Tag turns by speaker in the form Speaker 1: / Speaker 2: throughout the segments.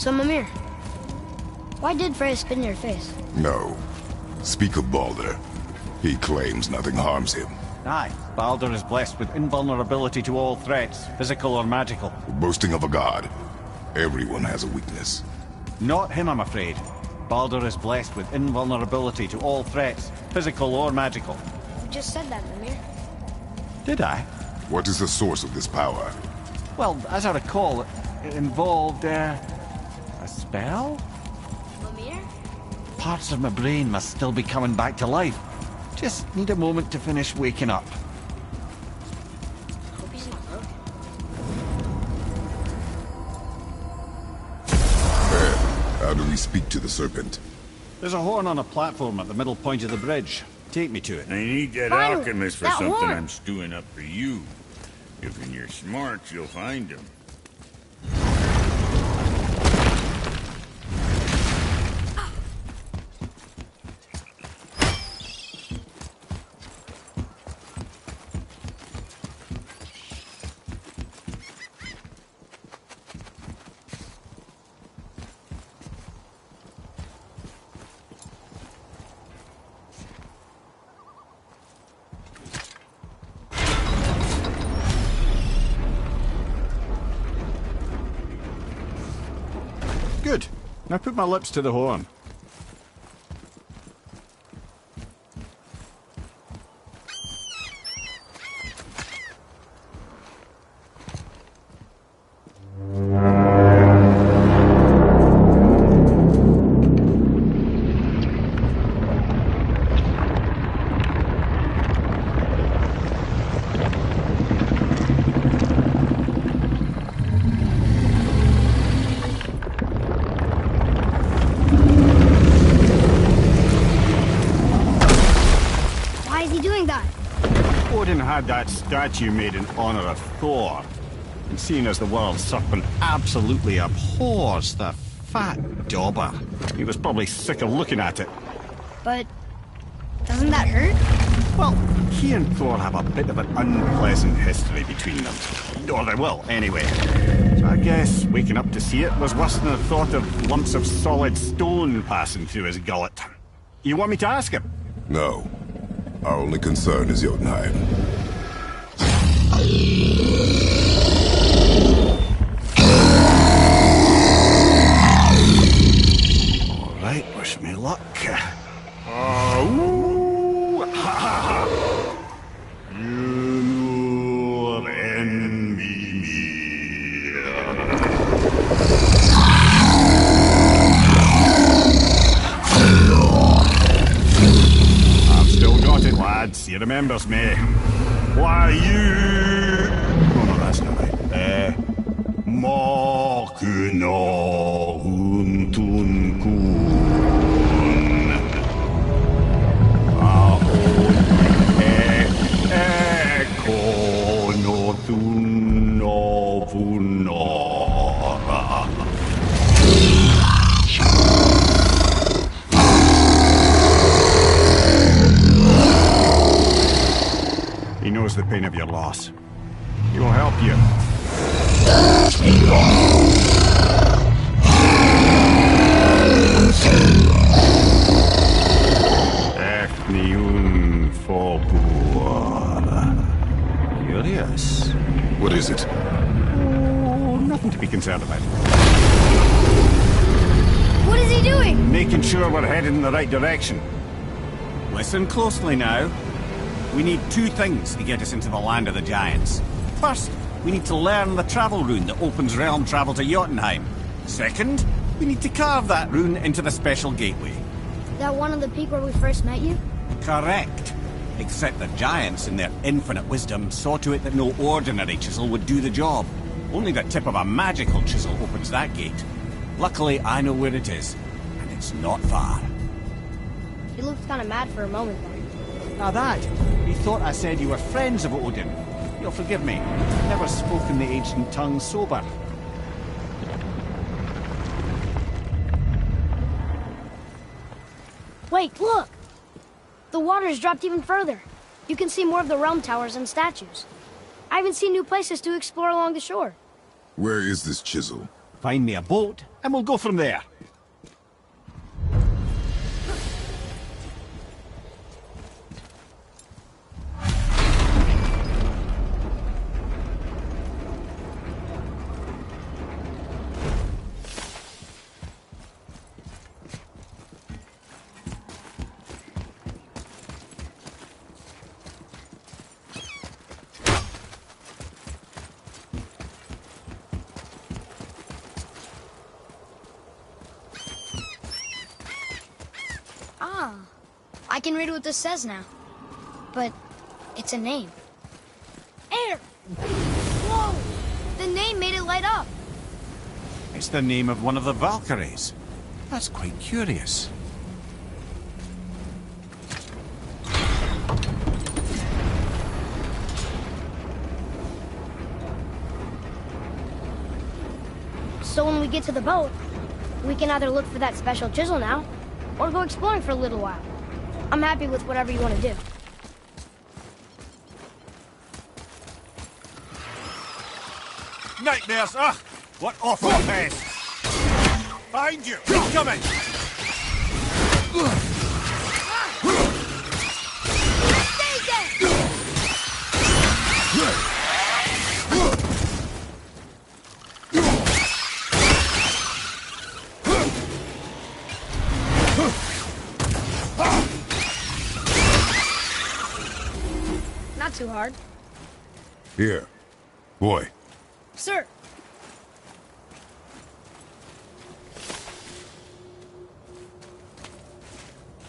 Speaker 1: So, Mimir, why did Freya spit in your face?
Speaker 2: No. Speak of Baldur. He claims nothing harms him.
Speaker 3: Aye, Baldur is blessed with invulnerability to all threats, physical or magical.
Speaker 2: Boasting of a god. Everyone has a weakness.
Speaker 3: Not him, I'm afraid. Baldur is blessed with invulnerability to all threats, physical or magical.
Speaker 1: You just said that, Mimir.
Speaker 3: Did I?
Speaker 2: What is the source of this power?
Speaker 3: Well, as I recall, it involved, a spell?
Speaker 1: Mimir?
Speaker 3: Parts of my brain must still be coming back to life. Just need a moment to finish waking up.
Speaker 1: Hope he's not broken.
Speaker 2: How do we speak to the serpent?
Speaker 3: There's a horn on a platform at the middle point of the bridge. Take me to it.
Speaker 4: I need that
Speaker 1: Finally,
Speaker 4: alchemist for
Speaker 1: that
Speaker 4: something
Speaker 1: horn.
Speaker 4: I'm stewing up for you. If in your smarts, you'll find him.
Speaker 3: Good. Now put my lips to the horn. Odin had that statue made in honor of Thor. And seeing as the world serpent absolutely abhors the fat dauber, he was probably sick of looking at it.
Speaker 1: But doesn't that hurt?
Speaker 3: Well, he and Thor have a bit of an unpleasant history between them. Or they will, anyway. So I guess waking up to see it was worse than the thought of lumps of solid stone passing through his gullet. You want me to ask him?
Speaker 2: No. Our only concern is Jotunheim.
Speaker 3: All right, wish me luck. You envy me. I've still got it, lads. He remembers me. Why you? Oh no, that's not right. Makuna huntun kun. Ekono tunno vunora. He knows the pain of your loss. He will help you. Ethniun Fobur. Curious.
Speaker 2: What is it?
Speaker 3: Oh, nothing to be concerned about.
Speaker 1: What is he doing?
Speaker 3: Making sure we're headed in the right direction. Listen closely now. We need two things to get us into the land of the giants. First, we need to learn the travel rune that opens realm travel to Jotunheim. Second, we need to carve that rune into the special gateway.
Speaker 1: Is that one of the peak where we first met you?
Speaker 3: Correct. Except the giants, in their infinite wisdom, saw to it that no ordinary chisel would do the job. Only the tip of a magical chisel opens that gate. Luckily, I know where it is, and it's not far.
Speaker 1: He looked kind of mad for a moment there.
Speaker 3: Now that, you thought I said you were friends of Odin. You'll forgive me. Never spoken the ancient tongue sober.
Speaker 1: Wait, look! The water's dropped even further. You can see more of the realm towers and statues. I even see new places to explore along the shore.
Speaker 2: Where is this chisel?
Speaker 3: Find me a boat, and we'll go from there.
Speaker 1: Ah, I can read what this says now. But it's a name. Air! Whoa! The name made it light up.
Speaker 3: It's the name of one of the Valkyries. That's quite curious.
Speaker 1: So when we get to the boat, we can either look for that special chisel now, or go exploring for a little while. I'm happy with whatever you want to do.
Speaker 3: Nightmares! Ugh! What awful pest! Behind you! He's coming!
Speaker 1: Stay dead! Not too hard.
Speaker 2: Here. Boy.
Speaker 1: Sir!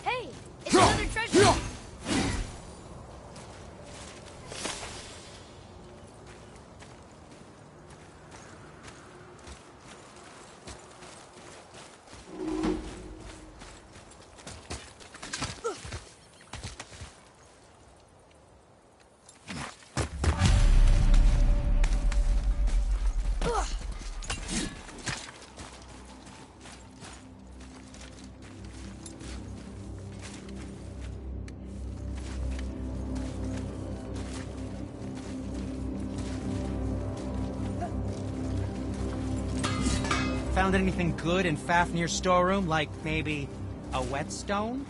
Speaker 1: Hey! It's another treasure!
Speaker 5: Found anything good in Fafnir's storeroom, like maybe a whetstone?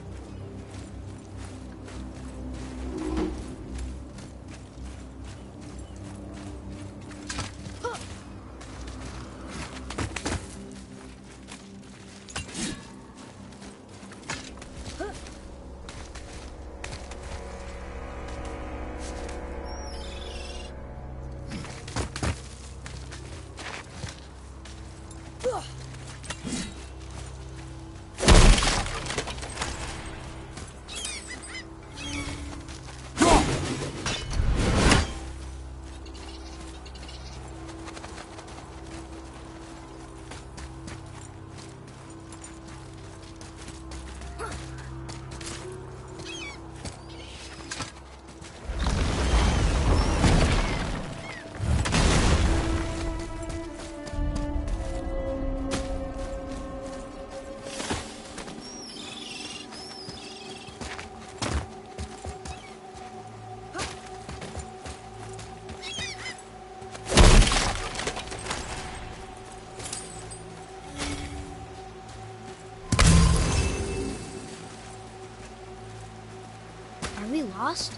Speaker 5: Are we lost?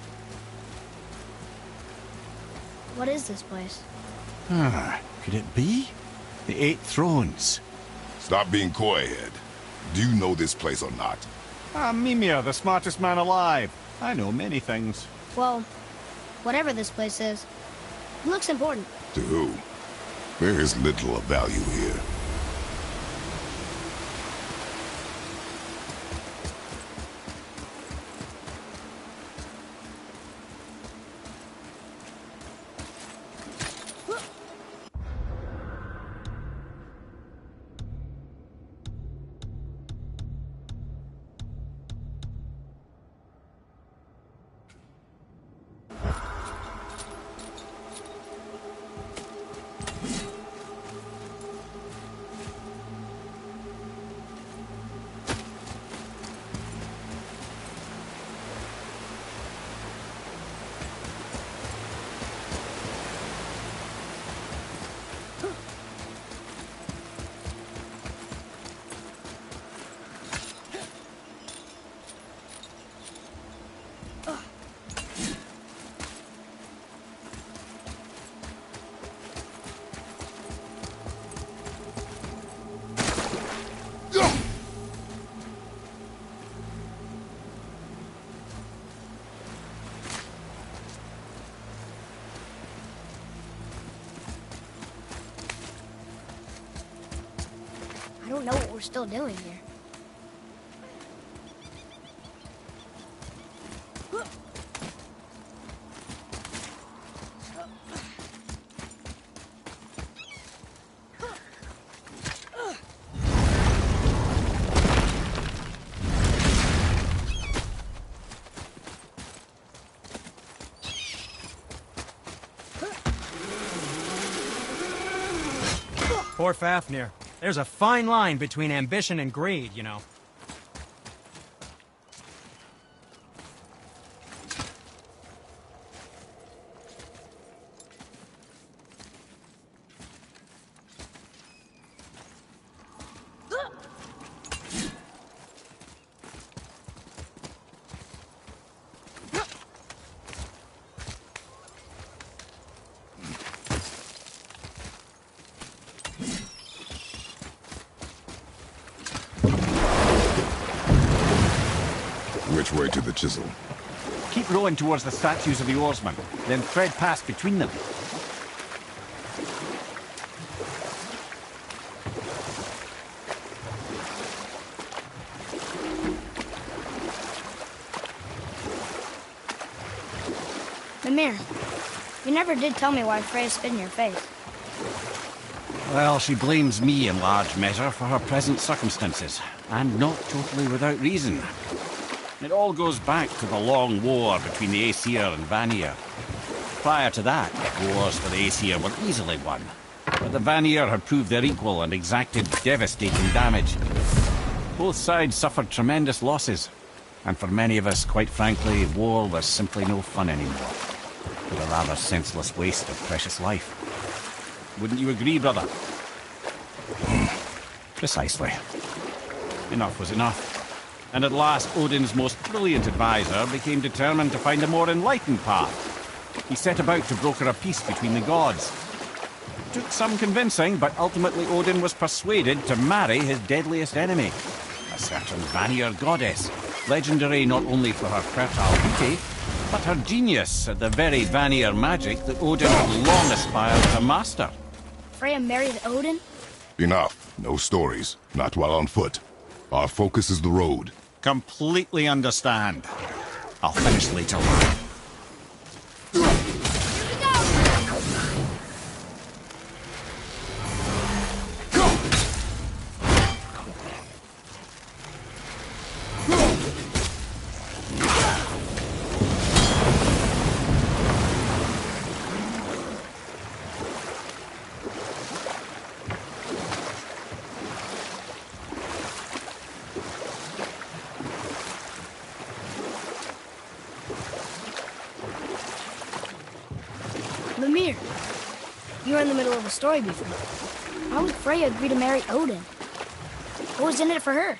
Speaker 5: What is this place?
Speaker 3: Could it be? The Eight Thrones.
Speaker 2: Stop being coy-head. Do you know this place or not?
Speaker 3: Mimir, the smartest man alive. I know many things.
Speaker 1: Well, whatever this place is, it looks important.
Speaker 2: To who? There is little of value here.
Speaker 1: I don't know what we're still doing here.
Speaker 5: Poor Fafnir. There's a fine line between ambition and greed, you know.
Speaker 2: Which way to the chisel?
Speaker 3: Keep rowing towards the statues of the oarsmen, then thread past between them.
Speaker 1: Mimir, you never did tell me why Freya spit in your face.
Speaker 3: Well, she blames me in large measure for her present circumstances, and not totally without reason. It all goes back to the long war between the Aesir and Vanir. Prior to that, wars for the Aesir were easily won, but the Vanir had proved their equal and exacted devastating damage. Both sides suffered tremendous losses, and for many of us, quite frankly, war was simply no fun anymore, but a rather senseless waste of precious life. Wouldn't you agree, brother? Precisely. Enough was enough. And at last, Odin's most brilliant advisor became determined to find a more enlightened path. He set about to broker a peace between the gods. It took some convincing, but ultimately Odin was persuaded to marry his deadliest enemy, a certain Vanir goddess, legendary not only for her fertile beauty, but her genius at the very Vanir magic that Odin had long aspired to master.
Speaker 1: Freya married Odin?
Speaker 2: Enough. No stories. Not while on foot. Our focus is the road.
Speaker 3: Completely understand. I'll finish later on.
Speaker 1: Mimir, you were in the middle of a story before. Why would Freya agree to marry Odin? What was in it for her?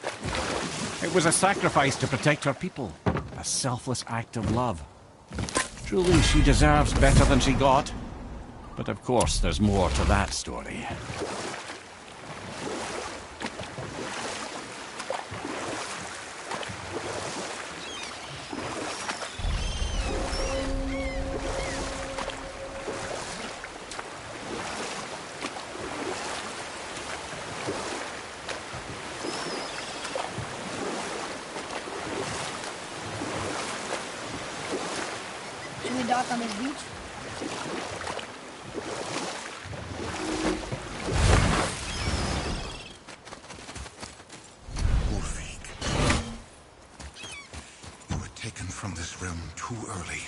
Speaker 3: It was a sacrifice to protect her people. A selfless act of love. Truly, she deserves better than she got. But of course, there's more to that story.
Speaker 1: Should we dock on this beach?
Speaker 6: Ulfik, you were taken from this realm too early.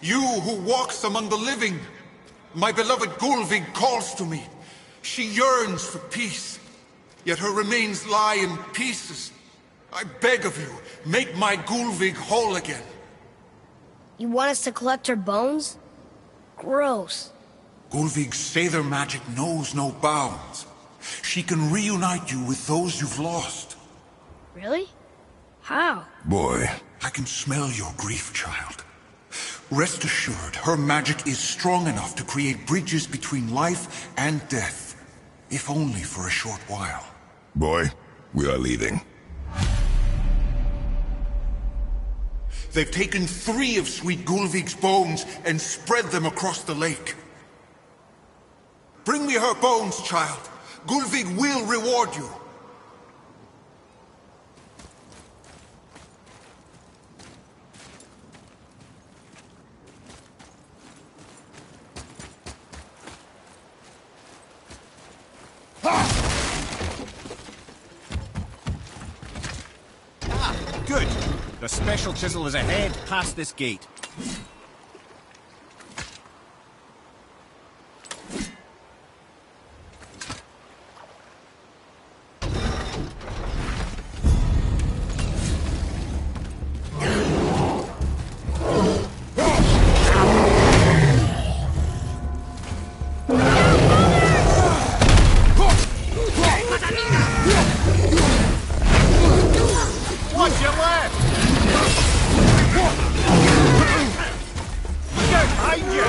Speaker 7: You who walks among the living, my beloved Gulvig calls to me. She yearns for peace, yet her remains lie in pieces. I beg of you, make my Gulvig whole again.
Speaker 1: You want us to collect her bones? Gross.
Speaker 6: Gulvig's Sather magic knows no bounds. She can reunite you with those you've lost.
Speaker 1: Really? How?
Speaker 2: Boy.
Speaker 6: I can smell your grief, child. Rest assured, her magic is strong enough to create bridges between life and death. If only for a short while.
Speaker 2: Boy, we are leaving.
Speaker 7: They've taken 3 of sweet Gulvig's bones and spread them across the lake. Bring me her bones, child. Gulvig will reward you.
Speaker 3: Good. The special chisel is ahead, past this gate. Watch your left! Look out behind you!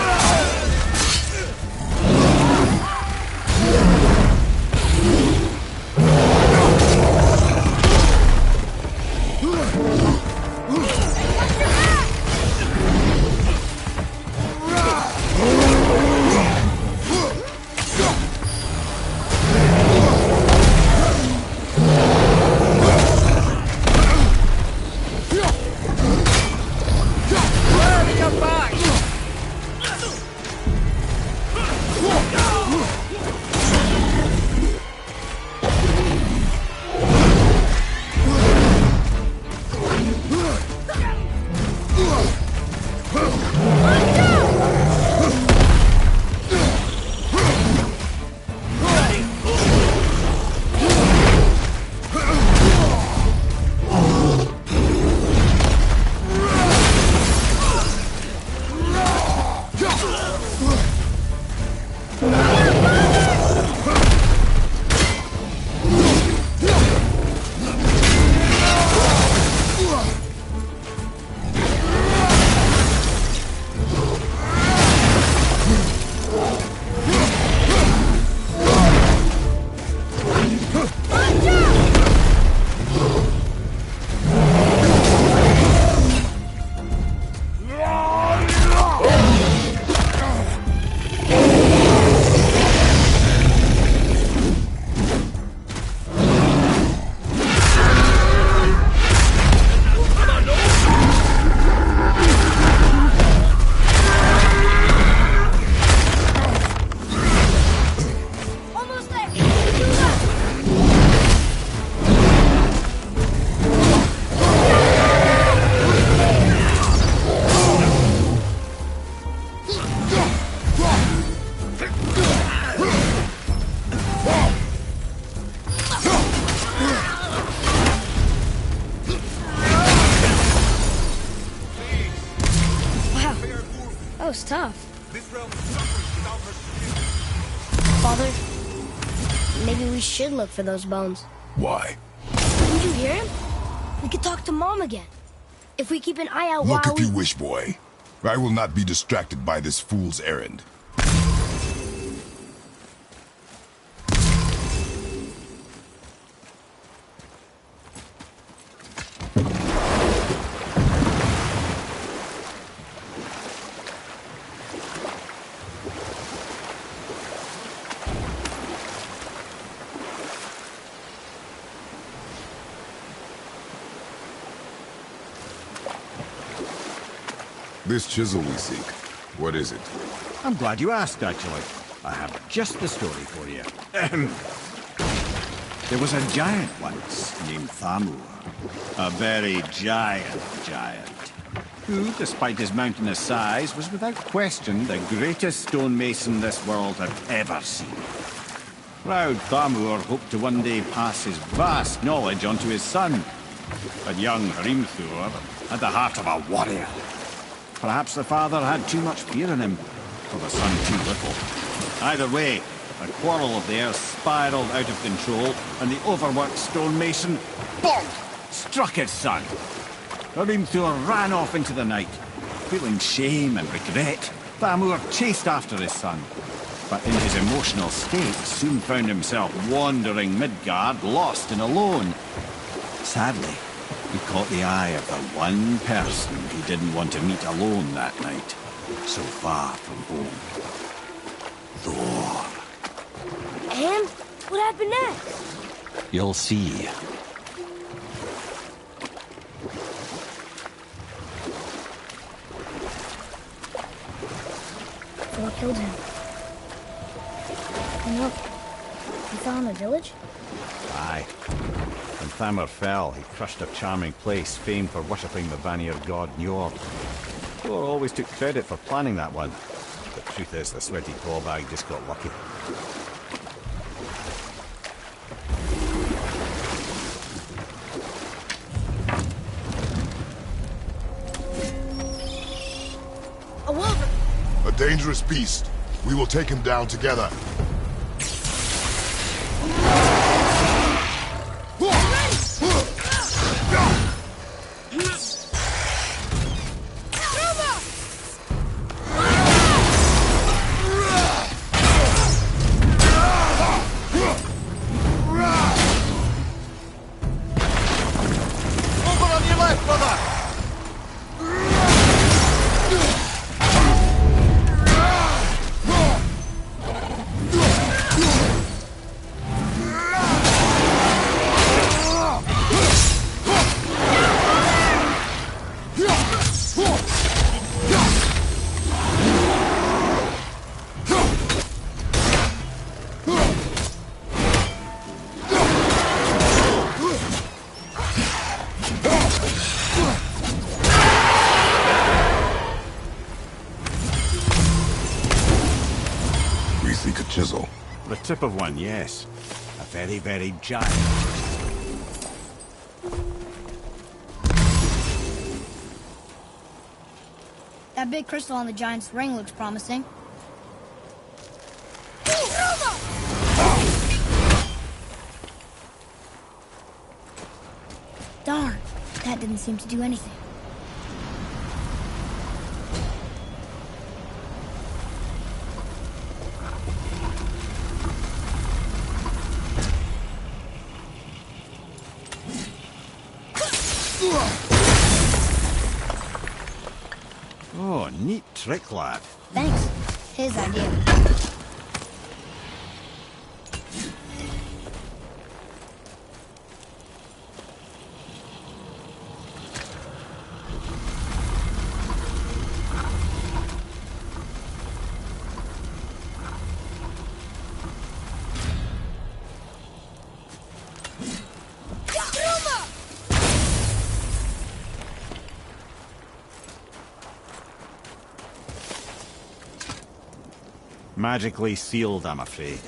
Speaker 1: That was tough.
Speaker 7: This realm suffers without her
Speaker 1: Father, maybe we should look for those bones.
Speaker 2: Why?
Speaker 1: Didn't you hear him? We could talk to Mom again. If we keep an eye out
Speaker 2: Look
Speaker 1: while
Speaker 2: if you wish, boy. I will not be distracted by this fool's errand. This chisel we seek, what is it?
Speaker 3: I'm glad you asked, actually. I have just the story for you. There was a giant once named Thamur. A very giant, who, despite his mountainous size, was without question the greatest stonemason this world had ever seen. Proud Thamur hoped to one day pass his vast knowledge on to his son. But young Hrimthur had the heart of a warrior. Perhaps the father had too much fear in him, or the son too little. Either way, a quarrel of theirs spiraled out of control, and the overworked stonemason, bonk, struck his son. Hrimthur ran off into the night. Feeling shame and regret, Thamur chased after his son. But in his emotional state, soon found himself wandering Midgard, lost and alone. Sadly, he caught the eye of the one person he didn't want to meet alone that night, so far from home. Thor.
Speaker 1: And what happened next?
Speaker 3: You'll see.
Speaker 1: Thor killed him. And look, he fell in the village?
Speaker 3: Aye. When Thamur fell, he crushed a charming place famed for worshipping the Vanir god Njord. Thor always took credit for planning that one. The truth is, the sweaty clawbag just got lucky.
Speaker 1: A wolver!
Speaker 2: A dangerous beast. We will take him down together. Chisel.
Speaker 3: The tip of one, yes. A very, very giant.
Speaker 1: That big crystal on the giant's ring looks promising. Darn, that didn't seem to do anything.
Speaker 3: Oh, neat trick, lad.
Speaker 1: Thanks. His idea.
Speaker 3: Magically sealed, I'm afraid.